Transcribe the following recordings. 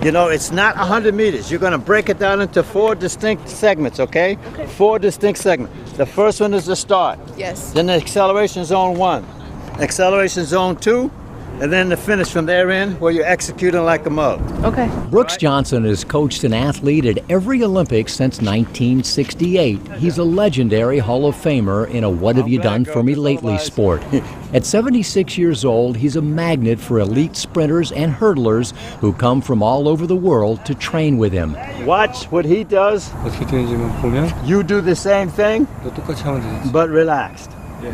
You know, it's not 100 meters. You're going to break it down into 4 distinct segments, okay? 4 distinct segments. The first one is the start. Yes. Then the acceleration zone 1, acceleration zone 2, and then the finish from there in where you're executing like a mug. Okay. Brooks Johnson has coached an athlete at every Olympics since 1968. He's a legendary Hall of Famer in a What Have You Done For Me Lately sport. At 76 years old, he's a magnet for elite sprinters and hurdlers who come from all over the world to train with him. Watch what he does. You do the same thing, but relaxed.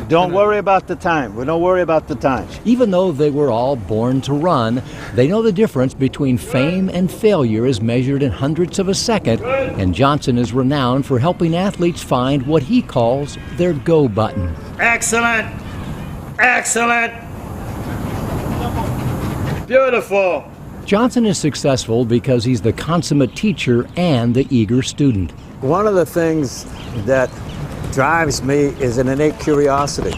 Don't worry about the time. We don't worry about the time. Even though they were all born to run, they know the difference between fame and failure is measured in hundredths of a second, and Johnson is renowned for helping athletes find what he calls their go button. Excellent. Excellent. Beautiful. Johnson is successful because he's the consummate teacher and the eager student. One of the things that drives me is an innate curiosity.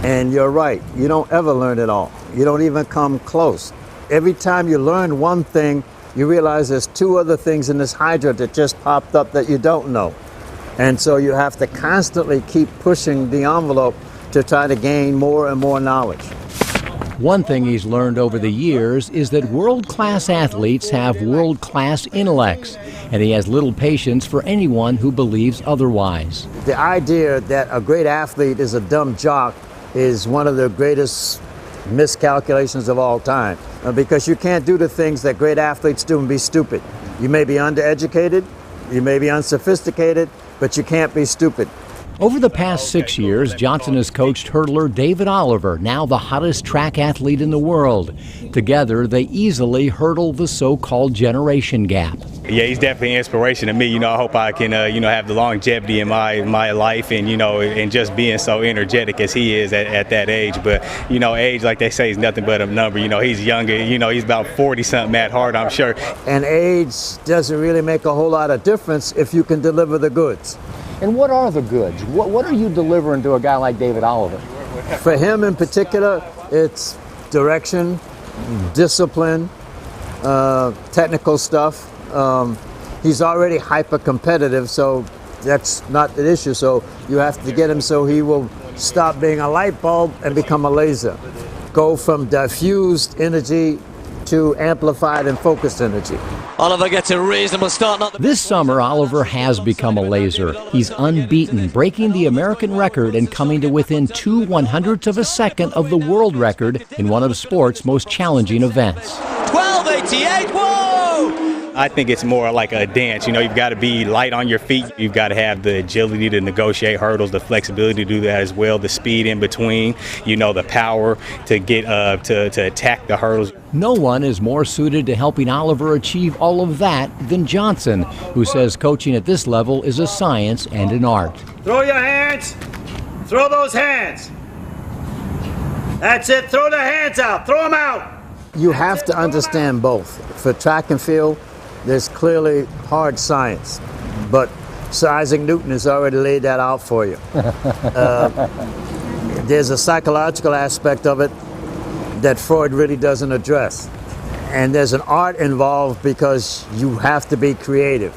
And you're right, you don't ever learn it all. You don't even come close. Every time you learn one thing, you realize there's 2 other things in this hydra that just popped up that you don't know. And so you have to constantly keep pushing the envelope to try to gain more and more knowledge. One thing he's learned over the years is that world-class athletes have world-class intellects, and he has little patience for anyone who believes otherwise. The idea that a great athlete is a dumb jock is one of the greatest miscalculations of all time, because you can't do the things that great athletes do and be stupid. You may be undereducated, you may be unsophisticated, but you can't be stupid. Over the past 6 years, Johnson has coached hurdler David Oliver, now the hottest track athlete in the world. Together, they easily hurdle the so-called generation gap. Yeah, he's definitely an inspiration to me. You know, I hope I can, have the longevity in my life and, and just being so energetic as he is at that age. But, age, like they say, is nothing but a number. He's younger. He's about 40-something at heart, I'm sure. And age doesn't really make a whole lot of difference if you can deliver the goods. And what are the goods? What are you delivering to a guy like David Oliver? For him in particular, it's direction, discipline, technical stuff. He's already hyper-competitive, so that's not the issue. So you have to get him so he will stop being a light bulb and become a laser. Go from diffused energy to amplified and focused energy. Oliver gets a reasonable start. This summer, Oliver has become a laser. He's unbeaten, breaking the American record and coming to within 2/100ths of a second of the world record in one of sport's most challenging events. 12:88, whoa! I think it's more like a dance. You've got to be light on your feet. You've got to have the agility to negotiate hurdles, the flexibility to do that as well, the speed in between, the power to get to attack the hurdles. No one is more suited to helping Oliver achieve all of that than Johnson, who says coaching at this level is a science and an art. Throw your hands. Throw those hands. That's it. Throw the hands out. Throw them out. You have to understand both. For track and field, there's clearly hard science, but Sir Isaac Newton has already laid that out for you. There's a psychological aspect of it that Freud really doesn't address. And there's an art involved because you have to be creative.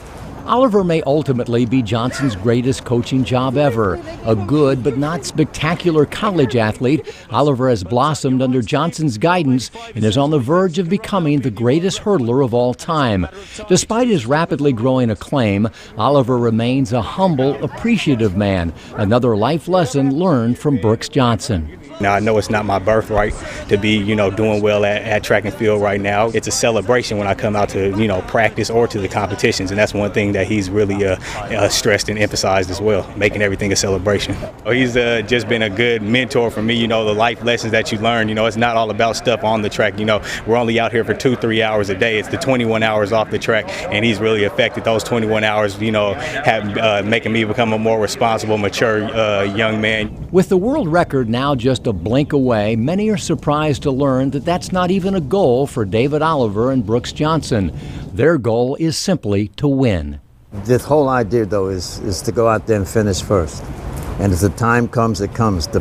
Oliver may ultimately be Johnson's greatest coaching job ever. A good but not spectacular college athlete, Oliver has blossomed under Johnson's guidance and is on the verge of becoming the greatest hurdler of all time. Despite his rapidly growing acclaim, Oliver remains a humble, appreciative man. Another life lesson learned from Brooks Johnson. Now, I know it's not my birthright to be, doing well at track and field right now. It's a celebration when I come out to, practice or to the competitions, and that's one thing that he's really stressed and emphasized as well, making everything a celebration. He's just been a good mentor for me, the life lessons that you learn. It's not all about stuff on the track. We're only out here for 2-3 hours a day. It's the 21 hours off the track, and he's really affected those 21 hours, making me become a more responsible, mature young man. With the world record now just a blink away, many are surprised to learn that that's not even a goal for David Oliver and Brooks Johnson. Their goal is simply to win. The whole idea, though, is to go out there and finish first. And as the time comes, it comes. To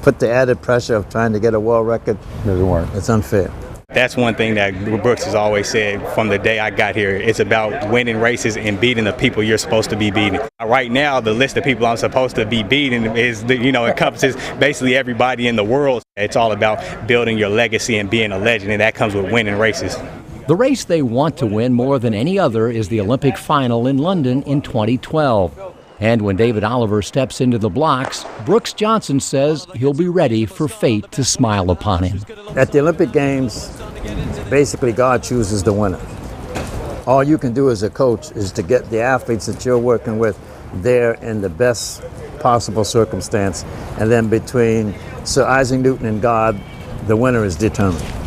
put the added pressure of trying to get a world record, doesn't work. It's unfair. That's one thing that Brooks has always said from the day I got here. It's about winning races and beating the people you're supposed to be beating. Right now, the list of people I'm supposed to be beating is, encompasses basically everybody in the world. It's all about building your legacy and being a legend, and that comes with winning races. The race they want to win more than any other is the Olympic final in London in 2012. And when David Oliver steps into the blocks, Brooks Johnson says he'll be ready for fate to smile upon him. At the Olympic Games, basically God chooses the winner. All you can do as a coach is to get the athletes that you're working with there in the best possible circumstance. And then between Sir Isaac Newton and God, the winner is determined.